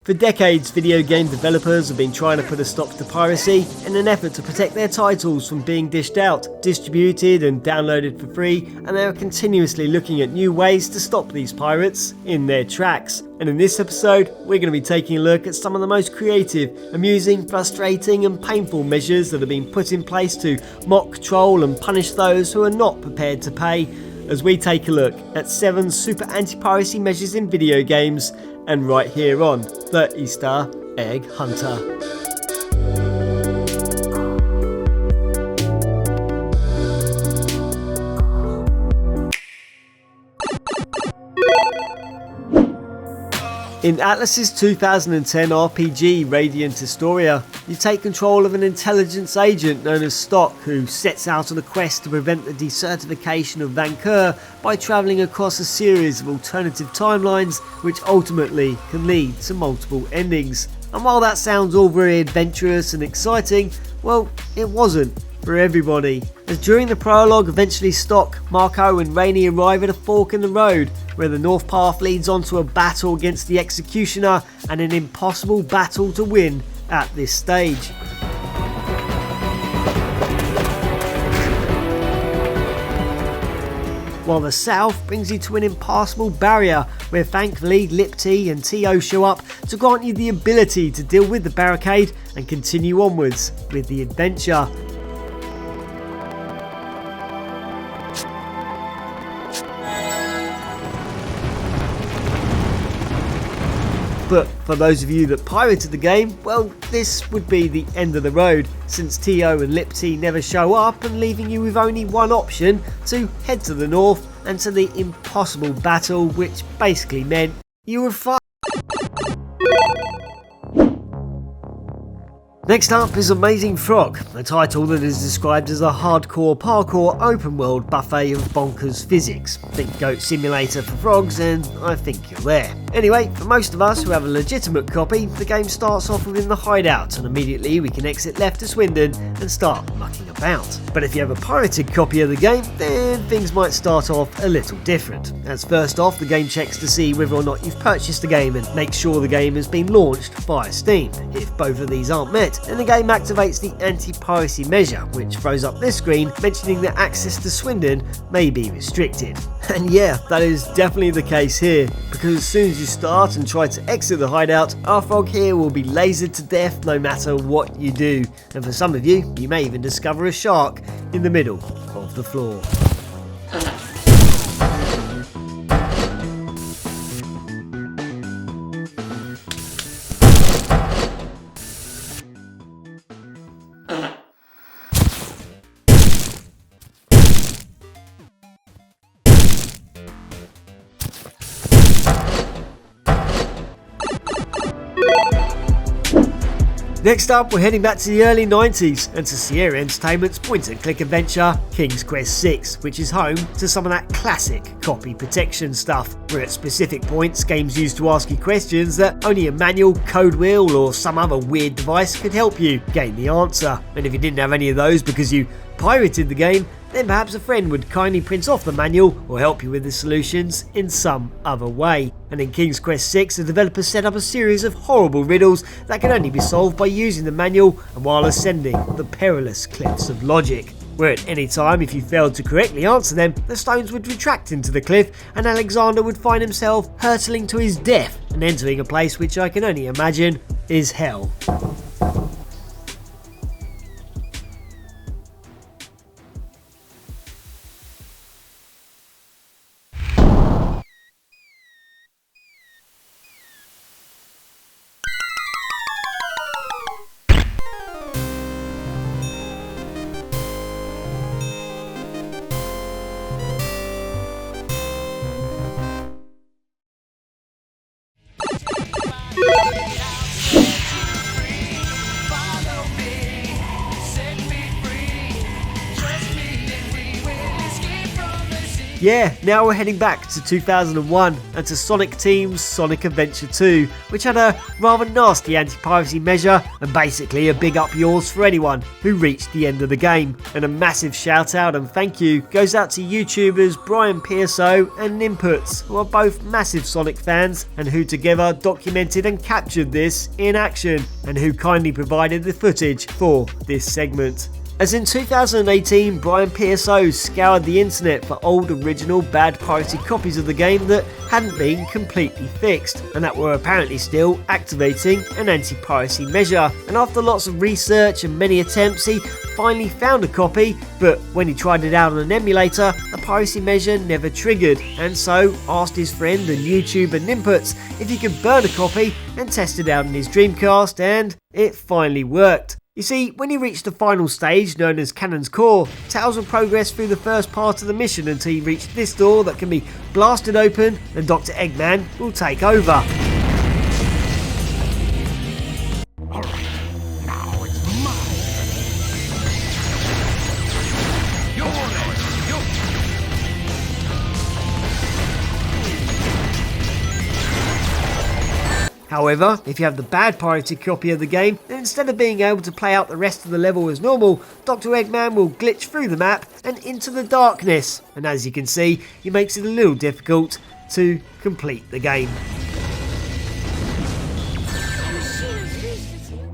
For decades, video game developers have been trying to put a stop to piracy in an effort to protect their titles from being dished out, distributed and downloaded for free, and they are continuously looking at new ways to stop these pirates in their tracks. And in this episode, we're going to be taking a look at some of the most creative, amusing, frustrating and painful measures that have been put in place to mock, troll and punish those who are not prepared to pay, as we take a look at 7 super anti-piracy measures in video games, and right here on the Easter Egg Hunter. In Atlus's 2010 RPG Radiant Historia, you take control of an intelligence agent known as Stock, who sets out on a quest to prevent the decertification of Vancouver by travelling across a series of alternative timelines which ultimately can lead to multiple endings. And while that sounds all very adventurous and exciting, well, it wasn't for everybody, as during the prologue eventually Stock, Marco and Rainey arrive at a fork in the road where the north path leads on to a battle against the Executioner, and an impossible battle to win at this stage. While the south brings you to an impassable barrier where thankfully Lip-T and T.O. show up to grant you the ability to deal with the barricade and continue onwards with the adventure. But for those of you that pirated the game, well, this would be the end of the road, since T.O. and Lip-T never show up, and leaving you with only one option: to head to the north and to the impossible battle, which basically meant you were fucked. Next up is Amazing Frog, a title that is described as a hardcore parkour open world buffet of bonkers physics. Think Goat Simulator for frogs and I think you're there. Anyway, for most of us who have a legitimate copy, the game starts off within the hideout and immediately we can exit left to Swindon and start mucking about. But if you have a pirated copy of the game, then things might start off a little different. As first off, the game checks to see whether or not you've purchased the game and makes sure the game has been launched via Steam. If both of these aren't met, then the game activates the anti-piracy measure, which throws up this screen mentioning that access to Swindon may be restricted. And yeah, that is definitely the case here, because as soon as you start and try to exit the hideout, our frog here will be lasered to death no matter what you do. And for some of you, you may even discover a shark in the middle of the floor. Next up, we're heading back to the early 90s and to Sierra Entertainment's point-and-click adventure, King's Quest VI, which is home to some of that classic copy protection stuff, where at specific points games used to ask you questions that only a manual, code wheel or some other weird device could help you gain the answer. And if you didn't have any of those because you pirated the game, then perhaps a friend would kindly print off the manual or help you with the solutions in some other way. And in King's Quest VI, the developers set up a series of horrible riddles that can only be solved by using the manual and while ascending the perilous cliffs of logic, where at any time if you failed to correctly answer them, the stones would retract into the cliff and Alexander would find himself hurtling to his death and entering a place which I can only imagine is hell. Yeah, now we're heading back to 2001 and to Sonic Team's Sonic Adventure 2, which had a rather nasty anti-piracy measure and basically a big up yours for anyone who reached the end of the game. And a massive shout out and thank you goes out to YouTubers brianpso and Nimputs, who are both massive Sonic fans and who together documented and captured this in action and who kindly provided the footage for this segment. As in 2018, brianpso scoured the internet for old original bad pirated copies of the game that hadn't been completely fixed and that were apparently still activating an anti-piracy measure, and after lots of research and many attempts he finally found a copy, but when he tried it out on an emulator the piracy measure never triggered, and so asked his friend and YouTuber Nimputs if he could burn a copy and test it out in his Dreamcast, and it finally worked. You see, when you reach the final stage, known as Cannon's Core, Tails will progress through the first part of the mission until you reach this door that can be blasted open and Dr. Eggman will take over. Alright, now it's mine. You're next. However, if you have the bad pirated copy of the game, then instead of being able to play out the rest of the level as normal, Dr. Eggman will glitch through the map and into the darkness, and as you can see, he makes it a little difficult to complete the game.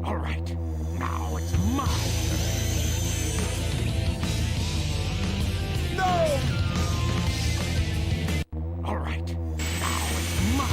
Alright, now it's mine. No! Alright, now it's mine.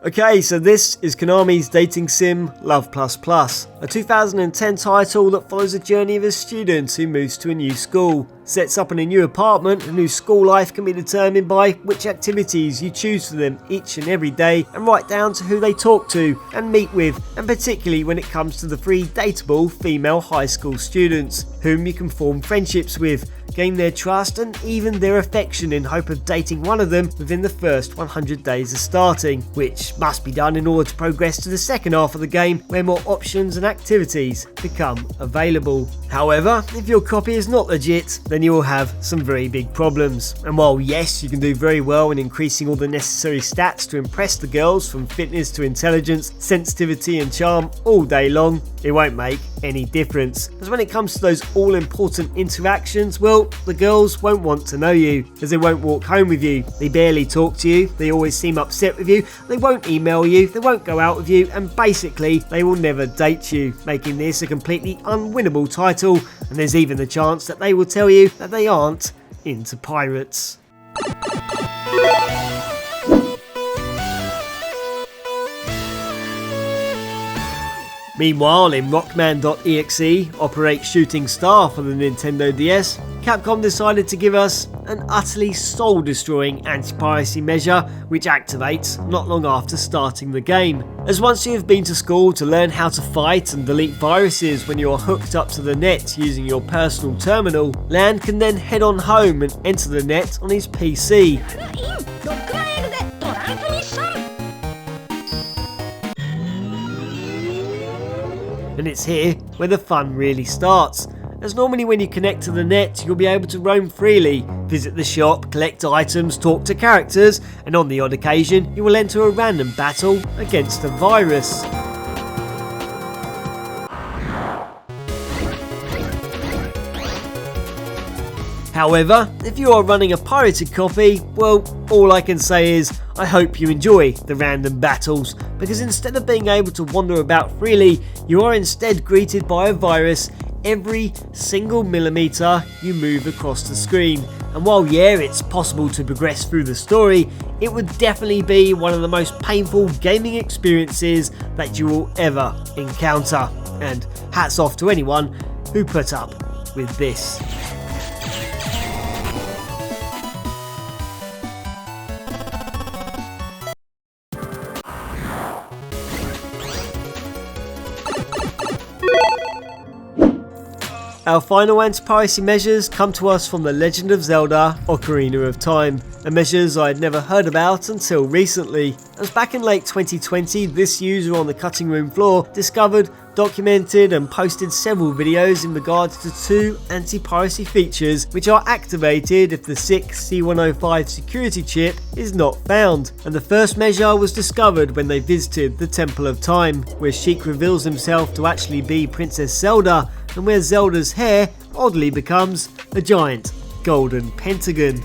Okay, so this is Konami's dating sim Love++, a 2010 title that follows the journey of a student who moves to a new school, sets up in a new apartment and whose school life can be determined by which activities you choose for them each and every day, and right down to who they talk to and meet with, and particularly when it comes to the 3 dateable female high school students, whom you can form friendships with, gain their trust and even their affection in hope of dating one of them within the first 100 days of starting, which must be done in order to progress to the second half of the game where more options and activities become available. However, if your copy is not legit, then you will have some very big problems. And while yes, you can do very well in increasing all the necessary stats to impress the girls from fitness to intelligence, sensitivity and charm all day long, it won't make any difference. As when it comes to those all important interactions, well, the girls won't want to know you, as they won't walk home with you, they barely talk to you, they always seem upset with you, they won't email you, they won't go out with you, and basically they will never date you, making this a completely unwinnable title, and there's even the chance that they will tell you that they aren't into pirates. Meanwhile, in Rockman.EXE, Operate Shooting Star for the Nintendo DS, Capcom decided to give us an utterly soul-destroying anti-piracy measure which activates not long after starting the game. As once you have been to school to learn how to fight and delete viruses when you are hooked up to the net using your personal terminal, Lan can then head on home and enter the net on his PC. And it's here where the fun really starts, as normally when you connect to the net you'll be able to roam freely, visit the shop, collect items, talk to characters, and on the odd occasion you will enter a random battle against a virus. However, if you are running a pirated copy, well, all I can say is I hope you enjoy the random battles, because instead of being able to wander about freely, you are instead greeted by a virus every single millimeter you move across the screen. And while yeah, it's possible to progress through the story, it would definitely be one of the most painful gaming experiences that you will ever encounter. And hats off to anyone who put up with this. Our final anti-piracy measures come to us from The Legend of Zelda: Ocarina of Time, and measures I had never heard about until recently, as back in late 2020 this user on the cutting room floor discovered, documented and posted several videos in regards to two anti-piracy features which are activated if the 6C105 security chip is not found. And the first measure was discovered when they visited the Temple of Time, where Sheik reveals himself to actually be Princess Zelda, and where Zelda's hair oddly becomes a giant golden pentagon.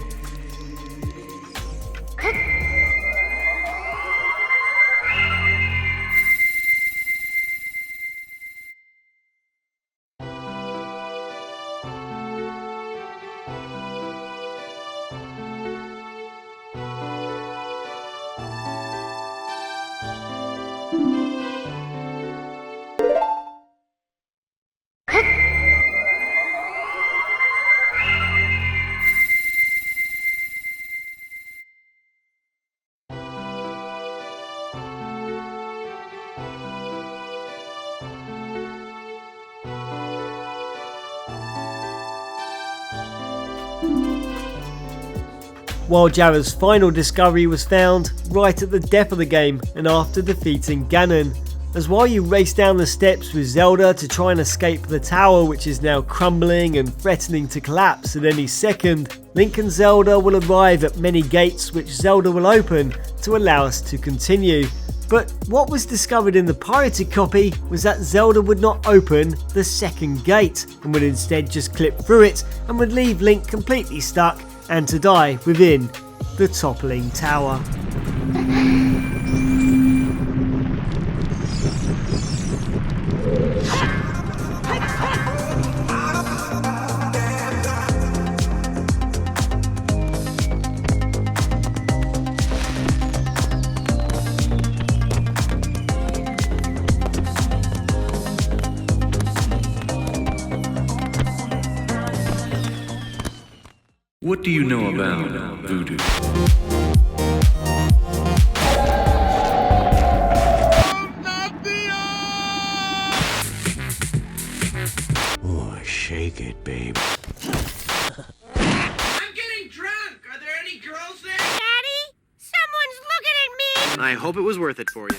While Jrra's final discovery was found right at the depth of the game and after defeating Ganon, as while you race down the steps with Zelda to try and escape the tower, which is now crumbling and threatening to collapse at any second, Link and Zelda will arrive at many gates which Zelda will open to allow us to continue. But what was discovered in the pirated copy was that Zelda would not open the second gate and would instead just clip through it and would leave Link completely stuck and to die within the toppling tower. What do you know about voodoo? Oh, shake it, babe. I'm getting drunk! Are there any girls there? Daddy? Someone's looking at me! I hope it was worth it for you.